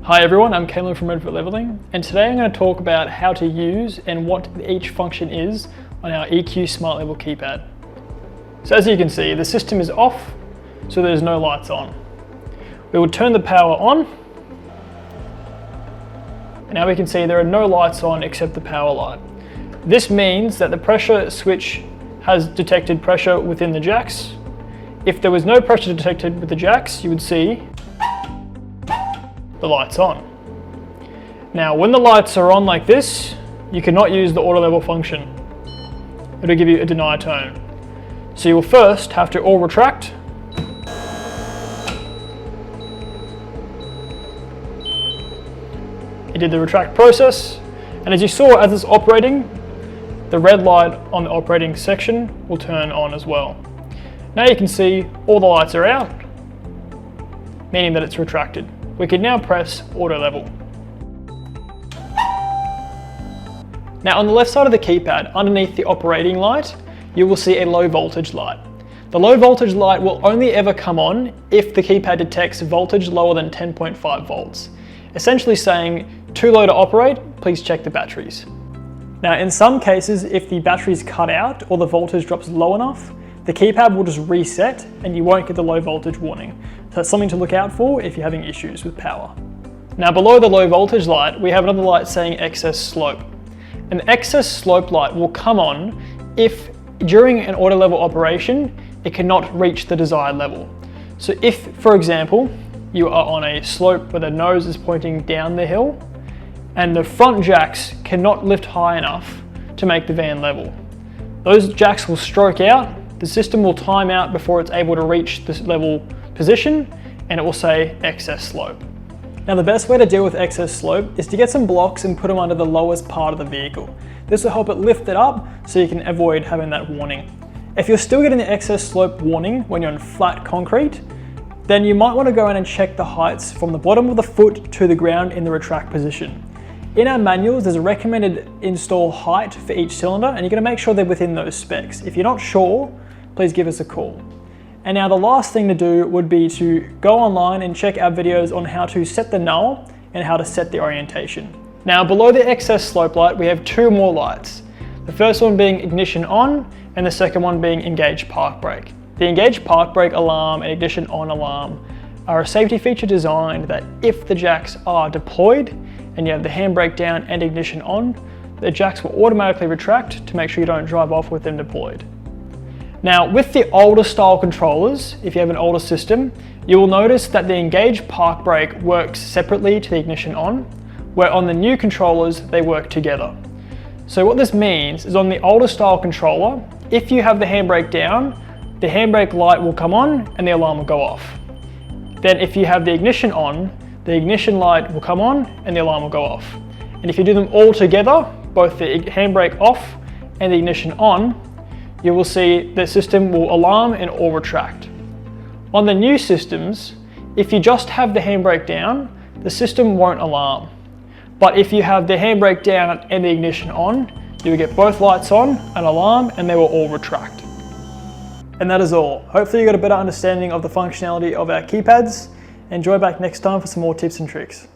Hi everyone, I'm Kalem from Redfoot Leveling, and today I'm going to talk about how to use and what each function is on our EQ Smart Level keypad. So as you can see, the system is off, so there's no lights on. We will turn the power on, and now we can see there are no lights on except the power light. This means that the pressure switch has detected pressure within the jacks. If there was no pressure detected with the jacks, you would see the lights on. Now, when the lights are on like this, you cannot use the auto level function. It'll give you a deny tone. So you will first have to all retract. It did the retract process, and as you saw as it's operating, the red light on the operating section will turn on as well. Now you can see all the lights are out, meaning that it's retracted. We can now press auto level. Now on the left side of the keypad, underneath the operating light, you will see a low voltage light. The low voltage light will only ever come on if the keypad detects voltage lower than 10.5 volts. Essentially saying, too low to operate, please check the batteries. Now in some cases, if the batteries cut out or the voltage drops low enough, the keypad will just reset and you won't get the low voltage warning. So that's something to look out for if you're having issues with power. Now below the low voltage light, we have another light saying excess slope. An excess slope light will come on if during an auto level operation, it cannot reach the desired level. So if, for example, you are on a slope where the nose is pointing down the hill and the front jacks cannot lift high enough to make the van level, those jacks will stroke out. The system will time out before it's able to reach this level position, and it will say excess slope. Now the best way to deal with excess slope is to get some blocks and put them under the lowest part of the vehicle. This will help it lift it up so you can avoid having that warning. If you're still getting the excess slope warning when you're on flat concrete, then you might want to go in and check the heights from the bottom of the foot to the ground in the retract position. In our manuals, there's a recommended install height for each cylinder, and you're going to make sure they're within those specs. If you're not sure, please give us a call. And now the last thing to do would be to go online and check our videos on how to set the null and how to set the orientation. Now below the excess slope light, we have two more lights. The first one being ignition on and the second one being engage park brake. The engage park brake alarm and ignition on alarm are a safety feature designed that if the jacks are deployed and you have the handbrake down and ignition on, the jacks will automatically retract to make sure you don't drive off with them deployed. Now with the older style controllers, if you have an older system, you will notice that the engage park brake works separately to the ignition on, where on the new controllers, they work together. So what this means is on the older style controller, if you have the handbrake down, the handbrake light will come on and the alarm will go off. Then if you have the ignition on, the ignition light will come on and the alarm will go off. And if you do them all together, both the handbrake off and the ignition on, you will see the system will alarm and all retract. On the new systems, if you just have the handbrake down, the system won't alarm. But if you have the handbrake down and the ignition on, you will get both lights on, an alarm, and they will all retract. And that is all. Hopefully you got a better understanding of the functionality of our keypads. Enjoy back next time for some more tips and tricks.